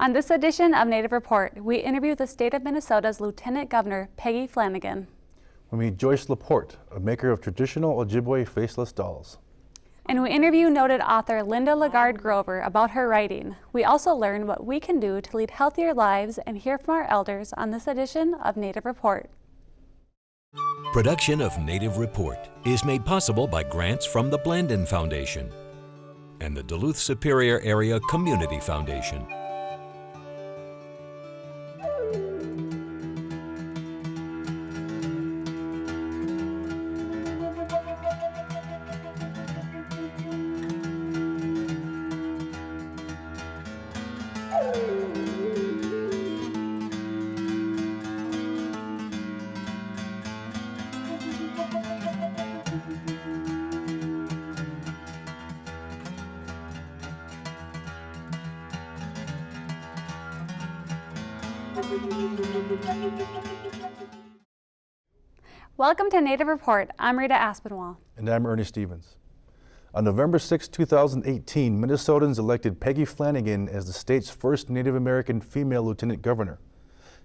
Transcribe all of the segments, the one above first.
On this edition of Native Report, we interview the state of Minnesota's Lieutenant Governor, Peggy Flanagan. We meet Joyce LaPorte, a maker of traditional Ojibwe faceless dolls. And we interview noted author Linda LeGarde Grover about her writing. We also learn what we can do to lead healthier lives and hear from our elders on this edition of Native Report. Production of Native Report is made possible by grants from the Blandin Foundation and the Duluth Superior Area Community Foundation. Welcome to Native Report. I'm Rita Aspinwall. And I'm Ernie Stevens. On November 6, 2018, Minnesotans elected Peggy Flanagan as the state's first Native American female lieutenant governor.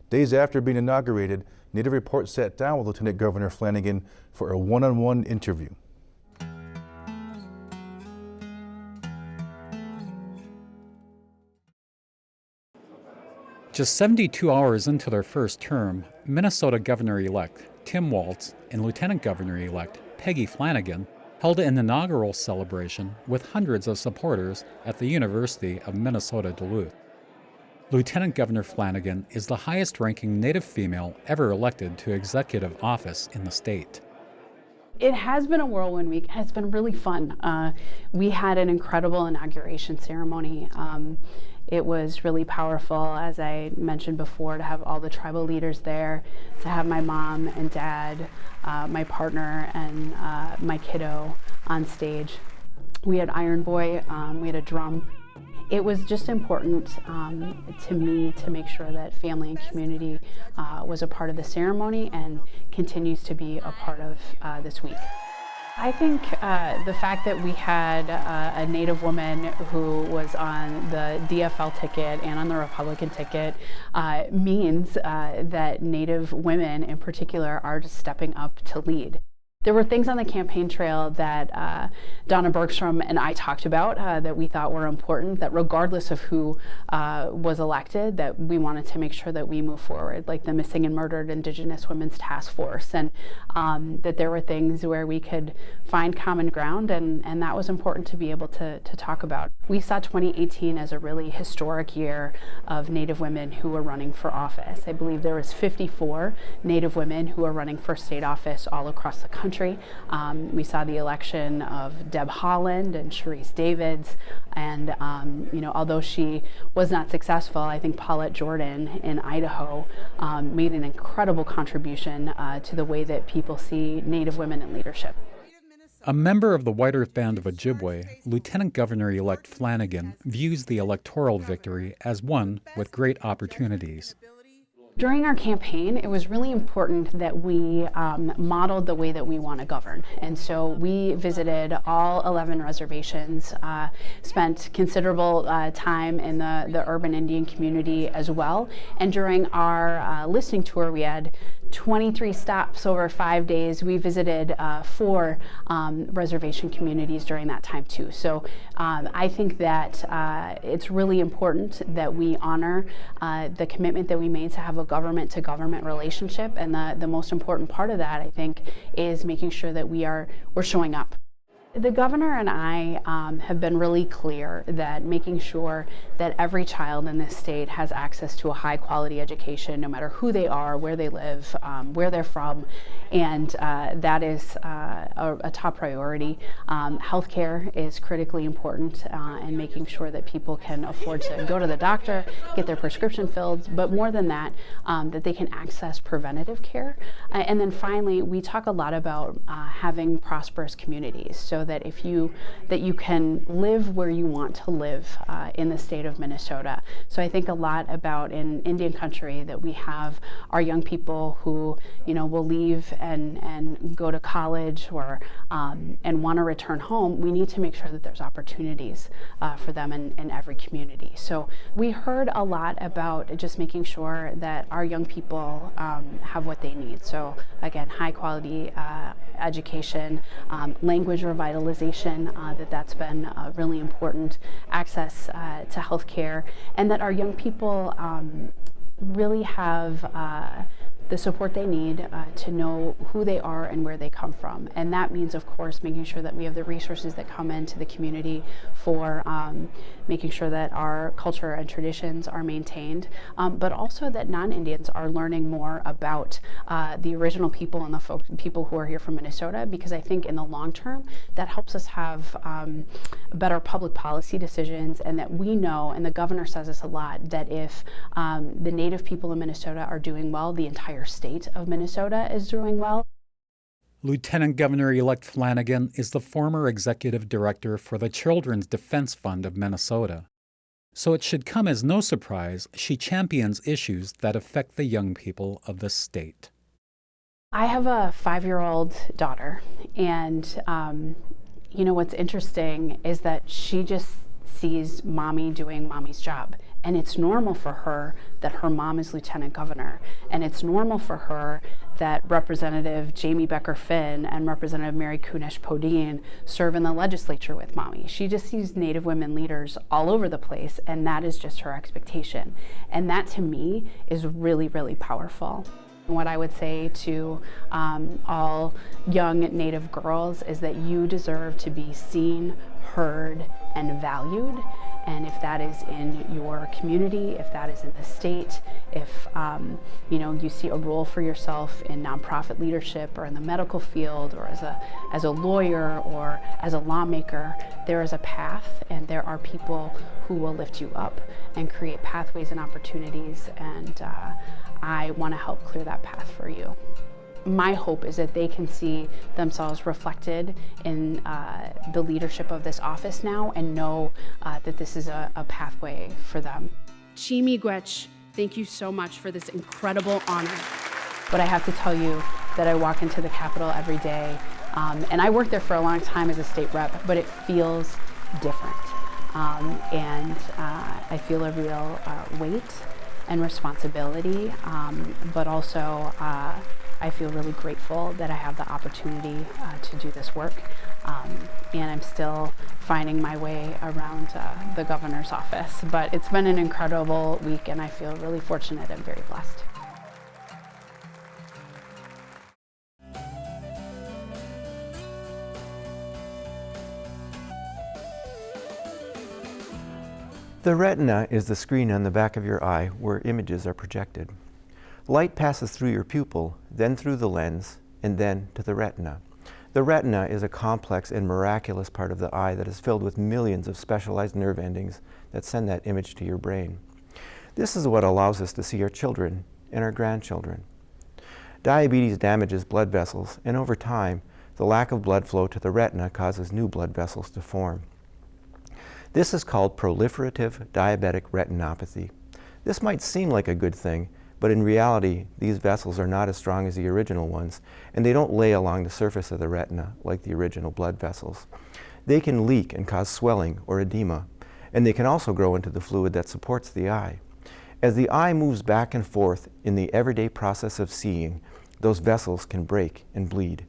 Days after being inaugurated, Native Report sat down with Lieutenant Governor Flanagan for a one-on-one interview. Just 72 hours into their first term, Minnesota Governor-elect Tim Walz and Lieutenant Governor-elect Peggy Flanagan held an inaugural celebration with hundreds of supporters at the University of Minnesota Duluth. Lieutenant Governor Flanagan is the highest-ranking Native female ever elected to executive office in the state. It has been a whirlwind week. It's been really fun. We had an incredible inauguration ceremony. It was really powerful, as I mentioned before, to have all the tribal leaders there, to have my mom and dad, my partner, and my kiddo on stage. We had Iron Boy, we had a drum. It was just important to me to make sure that family and community was a part of the ceremony and continues to be a part of this week. I think the fact that we had a Native woman who was on the DFL ticket and on the Republican ticket means that Native women in particular are just stepping up to lead. There were things on the campaign trail that Donna Bergstrom and I talked about that we thought were important, that regardless of who was elected, that we wanted to make sure that we move forward, like the Missing and Murdered Indigenous Women's Task Force, and that there were things where we could find common ground, and that was important to be able to talk about. We saw 2018 as a really historic year of Native women who were running for office. I believe there was 54 Native women who were running for state office all across the country. We saw the election of Deb Haaland and Sharice Davids, and although she was not successful, I think Paulette Jordan in Idaho made an incredible contribution to the way that people see Native women in leadership. A member of the White Earth Band of Ojibwe, Lieutenant Governor-elect Flanagan views the electoral victory as one with great opportunities. During our campaign, it was really important that we modeled the way that we want to govern. And so we visited all 11 reservations, spent considerable time in the urban Indian community as well. And during our listening tour, we had 23 stops over 5 days. We visited 4 reservation communities during that time too. So I think that it's really important that we honor the commitment that we made to have a government-to-government relationship, and the most important part of that, I think, is making sure that we're showing up. The governor and I have been really clear that making sure that every child in this state has access to a high-quality education, no matter who they are, where they live, where they're from, and that is a top priority. Healthcare is critically important, and making sure that people can afford to go to the doctor, get their prescription filled, but more than that, that they can access preventative care. And then finally, we talk a lot about having prosperous communities, so so that that you can live where you want to live in the state of Minnesota. So I think a lot about in Indian country that we have our young people who, will leave and go to college or and want to return home. We need to make sure that there's opportunities for them in every community. So we heard a lot about just making sure that our young people have what they need. So again, high quality education, language revitalization, that's been really important, access to healthcare, and that our young people really have the support they need to know who they are and where they come from. And that means, of course, making sure that we have the resources that come into the community for making sure that our culture and traditions are maintained, but also that non-Indians are learning more about the original people and the people who are here from Minnesota, because I think in the long term, that helps us have better public policy decisions, and that we know, and the governor says this a lot, that if the Native people in Minnesota are doing well, the entire state of Minnesota is doing well. Lieutenant Governor-elect Flanagan is the former executive director for the Children's Defense Fund of Minnesota. So it should come as no surprise she champions issues that affect the young people of the state. I have a 5-year-old daughter, and what's interesting is that she just sees mommy doing mommy's job. And it's normal for her that her mom is lieutenant governor. And it's normal for her that Representative Jamie Becker-Finn and Representative Mary Kunesh-Podine serve in the legislature with mommy. She just sees Native women leaders all over the place, and that is just her expectation. And that, to me, is really, really powerful. What I would say to all young Native girls is that you deserve to be seen, heard, and valued. And if that is in your community, if that is in the state, if you see a role for yourself in nonprofit leadership or in the medical field or as a lawyer or as a lawmaker, there is a path, and there are people who will lift you up and create pathways and opportunities, and I want to help clear that path for you. My hope is that they can see themselves reflected in the leadership of this office now, and know that this is a pathway for them. Chimigwech, thank you so much for this incredible honor. But I have to tell you that I walk into the Capitol every day, and I worked there for a long time as a state rep, but it feels different. And I feel a real weight and responsibility, but also I feel really grateful that I have the opportunity to do this work, and I'm still finding my way around the governor's office. But it's been an incredible week, and I feel really fortunate and very blessed. The retina is the screen on the back of your eye where images are projected. Light passes through your pupil, then through the lens, and then to the retina. The retina is a complex and miraculous part of the eye that is filled with millions of specialized nerve endings that send that image to your brain. This is what allows us to see our children and our grandchildren. Diabetes damages blood vessels, and over time, the lack of blood flow to the retina causes new blood vessels to form. This is called proliferative diabetic retinopathy. This might seem like a good thing, but in reality, these vessels are not as strong as the original ones, and they don't lay along the surface of the retina like the original blood vessels. They can leak and cause swelling or edema, and they can also grow into the fluid that supports the eye. As the eye moves back and forth in the everyday process of seeing, those vessels can break and bleed.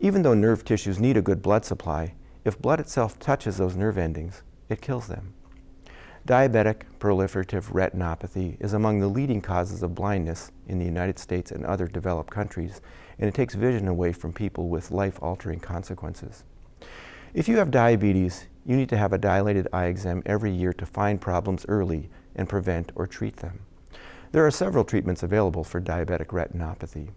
Even though nerve tissues need a good blood supply, if blood itself touches those nerve endings, it kills them. Diabetic proliferative retinopathy is among the leading causes of blindness in the United States and other developed countries, and it takes vision away from people with life-altering consequences. If you have diabetes, you need to have a dilated eye exam every year to find problems early and prevent or treat them. There are several treatments available for diabetic retinopathy.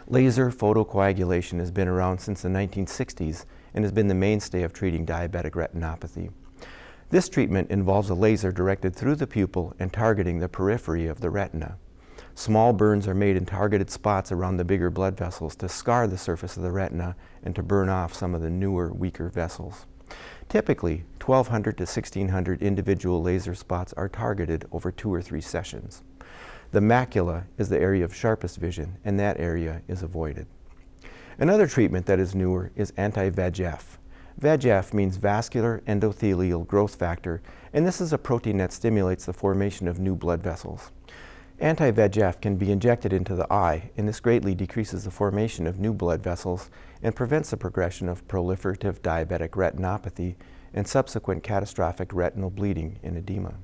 Laser photocoagulation has been around since the 1960s and has been the mainstay of treating diabetic retinopathy. This treatment involves a laser directed through the pupil and targeting the periphery of the retina. Small burns are made in targeted spots around the bigger blood vessels to scar the surface of the retina and to burn off some of the newer, weaker vessels. Typically, 1,200 to 1,600 individual laser spots are targeted over 2 or 3 sessions. The macula is the area of sharpest vision, and that area is avoided. Another treatment that is newer is anti-VEGF. VEGF means vascular endothelial growth factor, and this is a protein that stimulates the formation of new blood vessels. Anti-VEGF can be injected into the eye, and this greatly decreases the formation of new blood vessels and prevents the progression of proliferative diabetic retinopathy and subsequent catastrophic retinal bleeding and edema.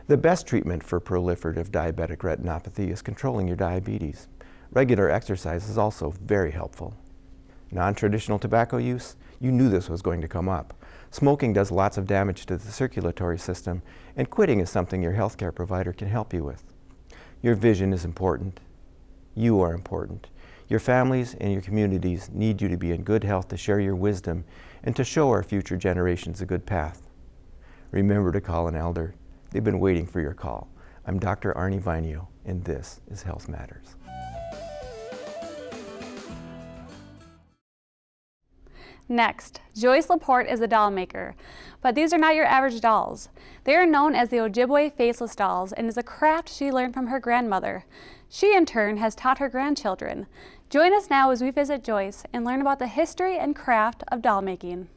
The best treatment for proliferative diabetic retinopathy is controlling your diabetes. Regular exercise is also very helpful. Non-traditional tobacco use? You knew this was going to come up. Smoking does lots of damage to the circulatory system, and quitting is something your healthcare provider can help you with. Your vision is important. You are important. Your families and your communities need you to be in good health to share your wisdom and to show our future generations a good path. Remember to call an elder. They've been waiting for your call. I'm Dr. Arnie Vainio, and this is Health Matters. Next, Joyce LaPorte is a doll maker, but these are not your average dolls. They are known as the Ojibwe Faceless dolls and is a craft she learned from her grandmother. She, in turn, has taught her grandchildren. Join us now as we visit Joyce and learn about the history and craft of doll making.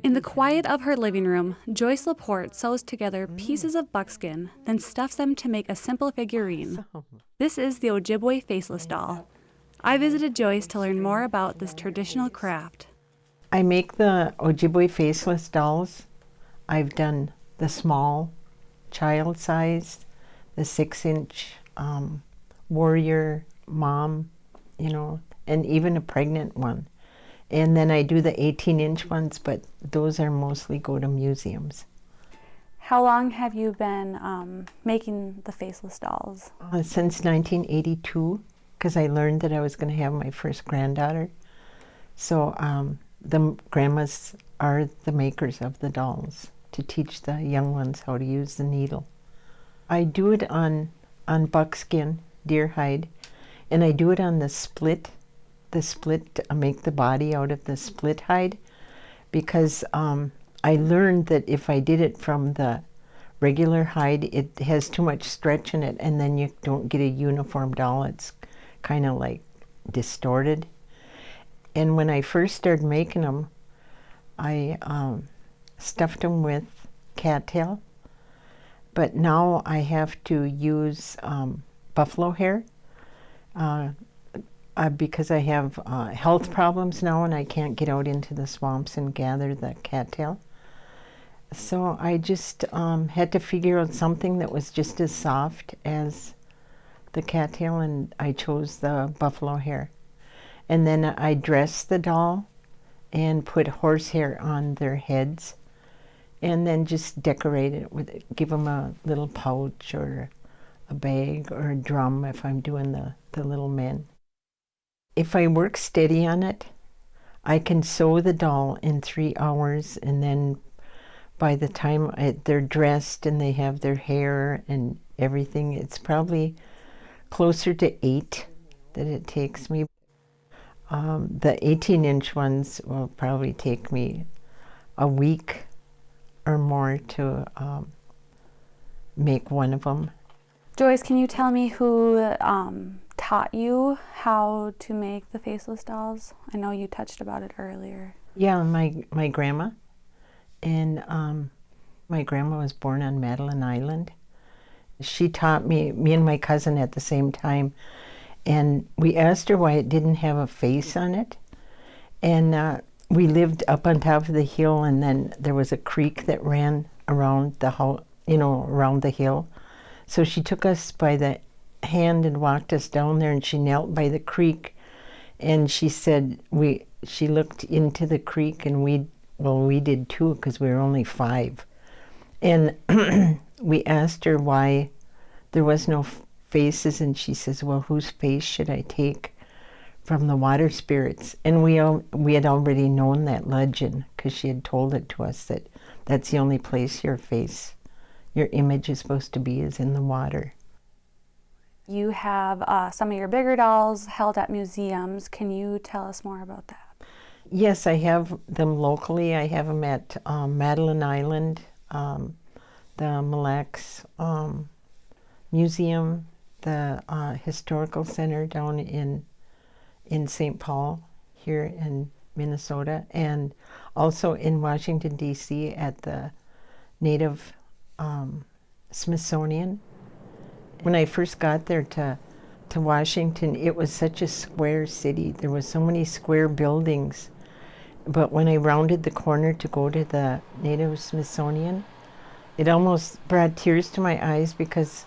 In the quiet of her living room, Joyce LaPorte sews together pieces of buckskin, then stuffs them to make a simple figurine. This is the Ojibwe Faceless doll. I visited Joyce to learn more about this traditional craft. I make the Ojibwe Faceless dolls. I've done the small, child-sized, the 6-inch warrior mom, and even a pregnant one. And then I do the 18-inch ones, but those are mostly go to museums. How long have you been making the faceless dolls? Since 1982, because I learned that I was going to have my first granddaughter. So the grandmas are the makers of the dolls to teach the young ones how to use the needle. I do it on buckskin, deer hide, and I do it on the split. Make the body out of the split hide, because I learned that if I did it from the regular hide, it has too much stretch in it, and then you don't get a uniform doll. It's kind of like distorted. And when I first started making them, I stuffed them with cattail, but now I have to use buffalo hair. Because I have health problems now and I can't get out into the swamps and gather the cattail. So I just had to figure out something that was just as soft as the cattail, and I chose the buffalo hair. And then I dress the doll and put horsehair on their heads, and then just decorate it with it, give them a little pouch or a bag or a drum if I'm doing the little men. If I work steady on it, I can sew the doll in 3 hours, and then by the time they're dressed and they have their hair and everything, it's probably closer to 8 that it takes me. The 18-inch ones will probably take me a week or more to make one of them. Joyce, can you tell me who taught you how to make the faceless dolls? I know you touched about it earlier. Yeah, my grandma. And my grandma was born on Madeline Island. She taught me and my cousin at the same time. And we asked her why it didn't have a face on it. And we lived up on top of the hill, and then there was a creek that ran around the around the hill. So she took us by the hand and walked us down there, and she knelt by the creek, and she said she looked into the creek, and we did too, because we were only 5. And we asked her why there was no faces, and she says, well, whose face should I take from the water spirits? And we had already known that legend, because she had told it to us, that That's the only place your face, your image is supposed to be, is in the water. You have some of your bigger dolls held at museums. Can you tell us more about that? Yes, I have them locally. I have them at Madeline Island, the Mille Lacs Museum, the Historical Center down in St. Paul, here in Minnesota, and also in Washington, D.C. at the Native Smithsonian. When I first got there to Washington, it was such a square city. There were so many square buildings. But when I rounded the corner to go to the Native Smithsonian, it almost brought tears to my eyes because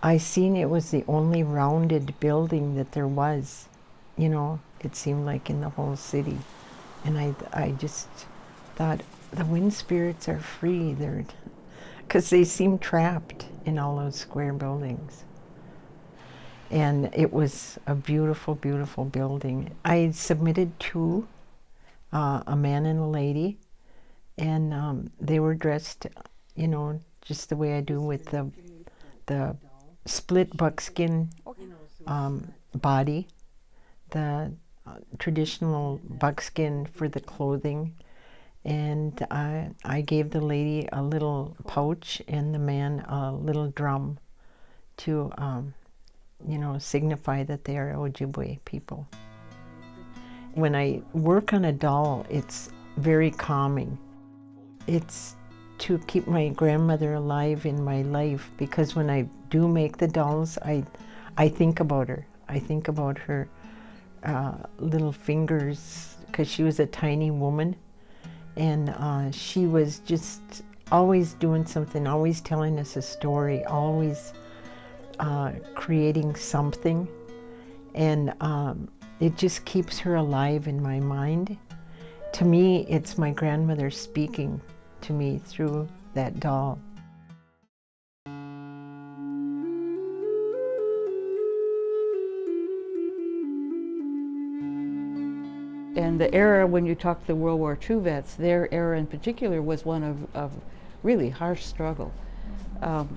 I seen it was the only rounded building that there was. You know, it seemed like in the whole city. And I just thought, the wind spirits are free. Because they seem trapped in all those square buildings. And it was a beautiful, beautiful building. I submitted two, a man and a lady, and they were dressed, you know, just the way I do with the split buckskin body, the traditional buckskin for the clothing. And I gave the lady a little pouch and the man a little drum to, you know, signify that they are Ojibwe people. When I work on a doll, it's very calming. It's to keep my grandmother alive in my life, because when I do make the dolls, I think about her. I think about her little fingers, because she was a tiny woman. And she was just always doing something, always telling us a story, always creating something. And it just keeps her alive in my mind. To me, it's my grandmother speaking to me through that doll. And the era, when you talk to the World War II vets, their era in particular was one of really harsh struggle.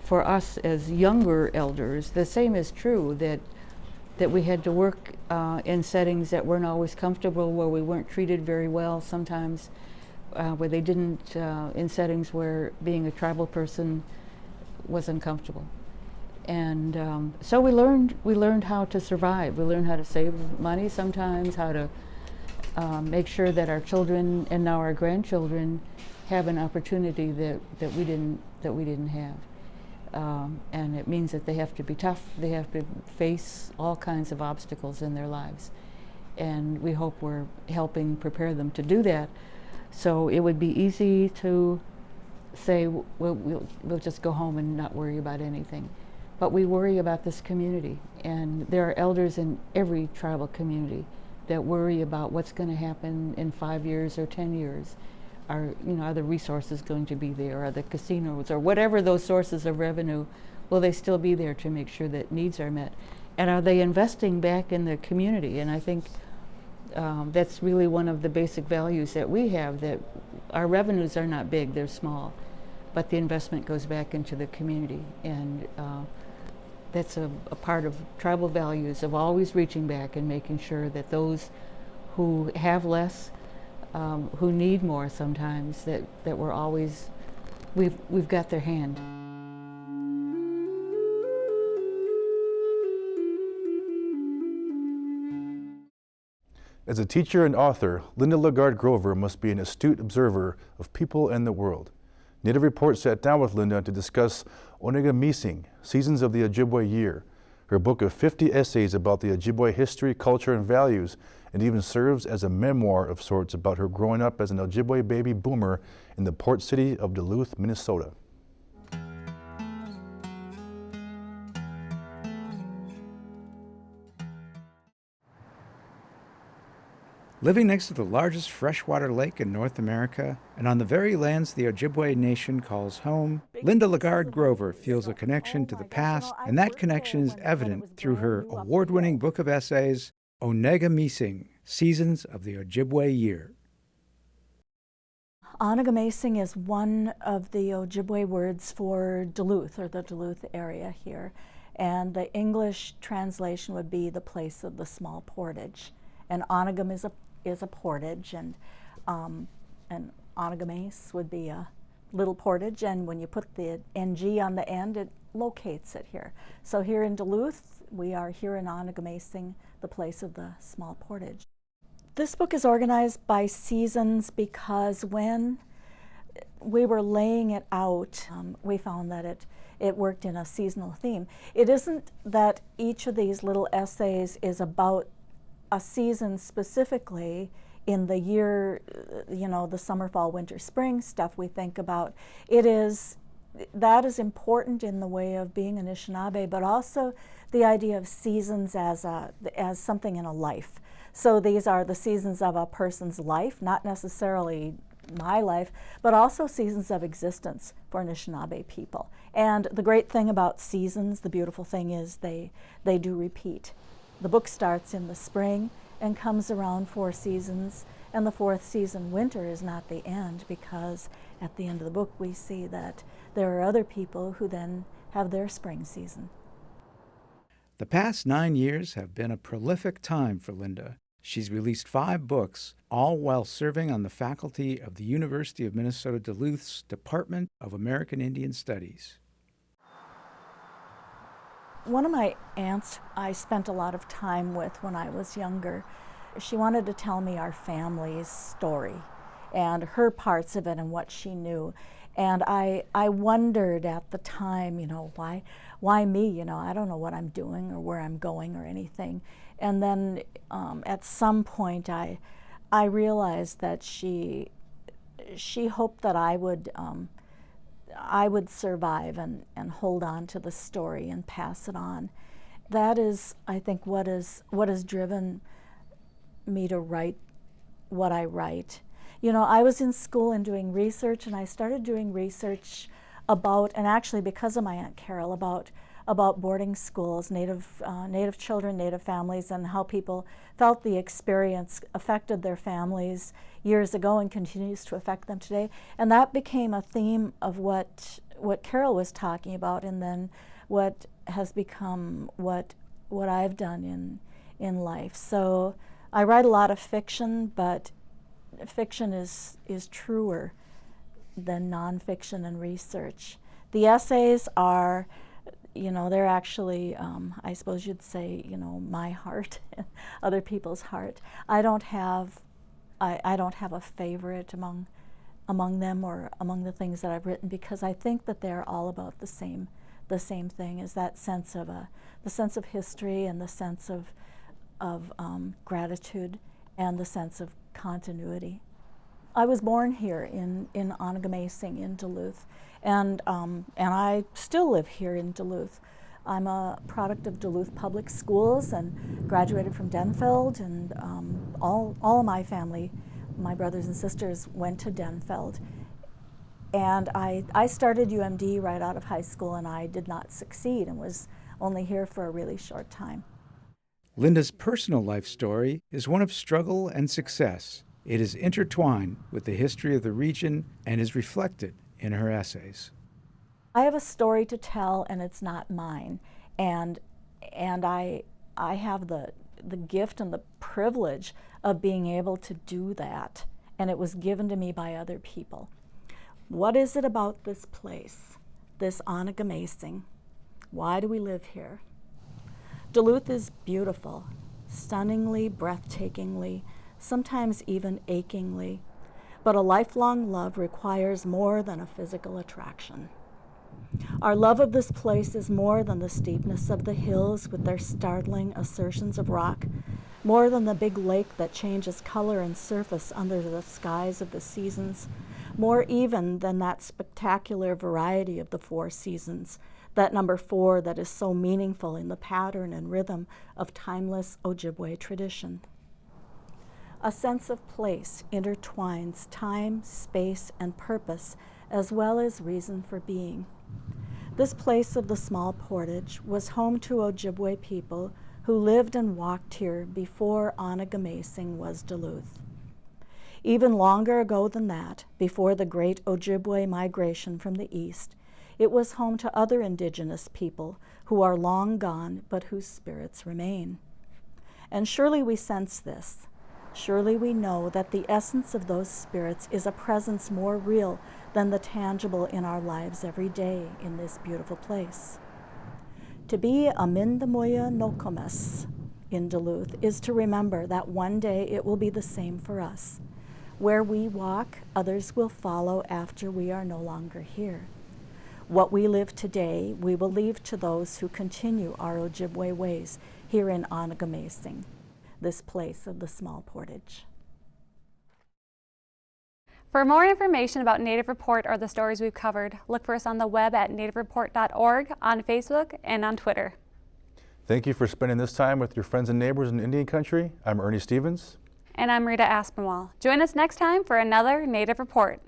For us as younger elders, the same is true, that we had to work in settings that weren't always comfortable, where we weren't treated very well sometimes, where they didn't, in settings where being a tribal person was uncomfortable. And so we learned how to survive. We learned how to save money sometimes, how to make sure that our children and now our grandchildren have an opportunity that we didn't have. And it means that they have to be tough. They have to face all kinds of obstacles in their lives. And we hope we're helping prepare them to do that. So it would be easy to say, we'll just go home and not worry about anything. But we worry about this community. And there are elders in every tribal community that worry about what's going to happen in 5 years or 10 years. Are the resources going to be there? Are the casinos, or whatever those sources of revenue, will they still be there to make sure that needs are met? And are they investing back in the community? And I think that's really one of the basic values that we have, that our revenues are not big, they're small, but the investment goes back into the community. And that's a part of tribal values, of always reaching back and making sure that those who have less, who need more sometimes, that we're always, we've got their hand. As a teacher and author, Linda LeGarde Grover must be an astute observer of people and the world. Native Report sat down with Linda to discuss Onega Mising, Seasons of the Ojibwe Year, her book of 50 essays about the Ojibwe history, culture, and values, and even serves as a memoir of sorts about her growing up as an Ojibwe baby boomer in the port city of Duluth, Minnesota. Living next to the largest freshwater lake in North America, and on the very lands the Ojibwe Nation calls home, Linda LeGarde Grover feels a connection to the past, and that connection is evident through her award-winning book of essays, Onega Mising, Seasons of the Ojibwe Year. Onagamacing is one of the Ojibwe words for Duluth, or the Duluth area here. And the English translation would be the place of the small portage. And onagam is a portage, and onagamace would be a little portage, and when you put the NG on the end, it locates it here. So here in Duluth, we are here in Onagamacing, the place of the small portage. This book is organized by seasons because when we were laying it out, we found that it worked in a seasonal theme. It isn't that each of these little essays is about a season specifically in the year, you know, the summer, fall, winter, spring stuff we think about. That is important in the way of being Anishinaabe, but also the idea of seasons as something in a life. So these are the seasons of a person's life, not necessarily my life, but also seasons of existence for Anishinaabe people. And the great thing about seasons, the beautiful thing is they do repeat. The book starts in the spring and comes around 4 seasons, and the 4th season, winter, is not the end, because at the end of the book we see that there are other people who then have their spring season. The past 9 years have been a prolific time for Linda. She's released 5 books, all while serving on the faculty of the University of Minnesota Duluth's Department of American Indian Studies. One of my aunts I spent a lot of time with when I was younger. She wanted to tell me our family's story and her parts of it and what she knew. And I wondered at the time, you know, why me? You know, I don't know what I'm doing or where I'm going or anything. And then at some point I realized that she hoped that I would survive and hold on to the story and pass it on. That is, I think, what has driven me to write what I write. You know, I was in school and doing research, and I started doing research about, and actually because of my Aunt Carol, about boarding schools, Native children, Native families, and how people felt the experience affected their families years ago and continues to affect them today. And that became a theme of what Carol was talking about, and then what has become what I've done in life. So I write a lot of fiction, but fiction is truer than nonfiction and research. The essays are, you know, they're actually, I suppose you'd say, you know, my heart, other people's heart. I don't have a favorite among them or among the things that I've written, because I think that they're all about the same thing, is that sense of the sense of history and the sense of gratitude and the sense of continuity. I was born here in Onagamacing in Duluth, and I still live here in Duluth. I'm a product of Duluth Public Schools and graduated from Denfeld, and all of my family, my brothers and sisters, went to Denfeld. And I started UMD right out of high school, and I did not succeed and was only here for a really short time. Linda's personal life story is one of struggle and success. It is intertwined with the history of the region and is reflected in her essays. I have a story to tell, and it's not mine. And I have the gift and the privilege of being able to do that. And it was given to me by other people. What is it about this place, this Onagamacing? Why do we live here? Duluth is beautiful, stunningly, breathtakingly, sometimes even achingly, but a lifelong love requires more than a physical attraction. Our love of this place is more than the steepness of the hills with their startling assertions of rock, more than the big lake that changes color and surface under the skies of the seasons, more even than that spectacular variety of the 4 seasons, that number 4 that is so meaningful in the pattern and rhythm of timeless Ojibwe tradition. A sense of place intertwines time, space, and purpose, as well as reason for being. This place of the small portage was home to Ojibwe people who lived and walked here before Onagamacing was Duluth. Even longer ago than that, before the great Ojibwe migration from the east, it was home to other indigenous people who are long gone but whose spirits remain. And surely we sense this. Surely we know that the essence of those spirits is a presence more real than the tangible in our lives every day in this beautiful place. To be Amindamuya Nokomis in Duluth is to remember that one day it will be the same for us. Where we walk, others will follow after we are no longer here. What we live today, we will leave to those who continue our Ojibwe ways here in Onagamesing, this place of the small portage. For more information about Native Report or the stories we've covered, look for us on the web at nativereport.org, on Facebook, and on Twitter. Thank you for spending this time with your friends and neighbors in Indian Country. I'm Ernie Stevens. And I'm Rita Aspinwall. Join us next time for another Native Report.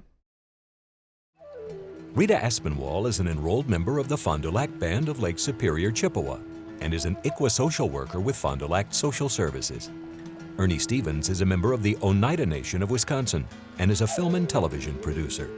Rita Aspinwall is an enrolled member of the Fond du Lac Band of Lake Superior, Chippewa, and is an ICWA social worker with Fond du Lac Social Services. Ernie Stevens is a member of the Oneida Nation of Wisconsin and is a film and television producer.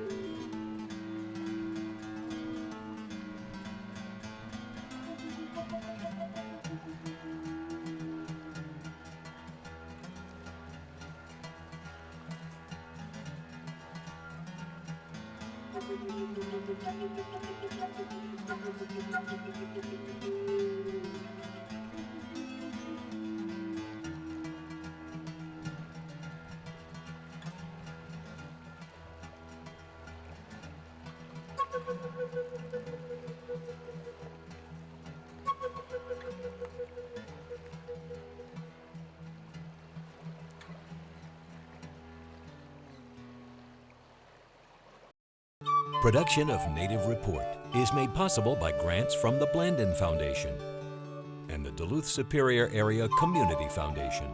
Production of Native Report is made possible by grants from the Blandin Foundation and the Duluth Superior Area Community Foundation.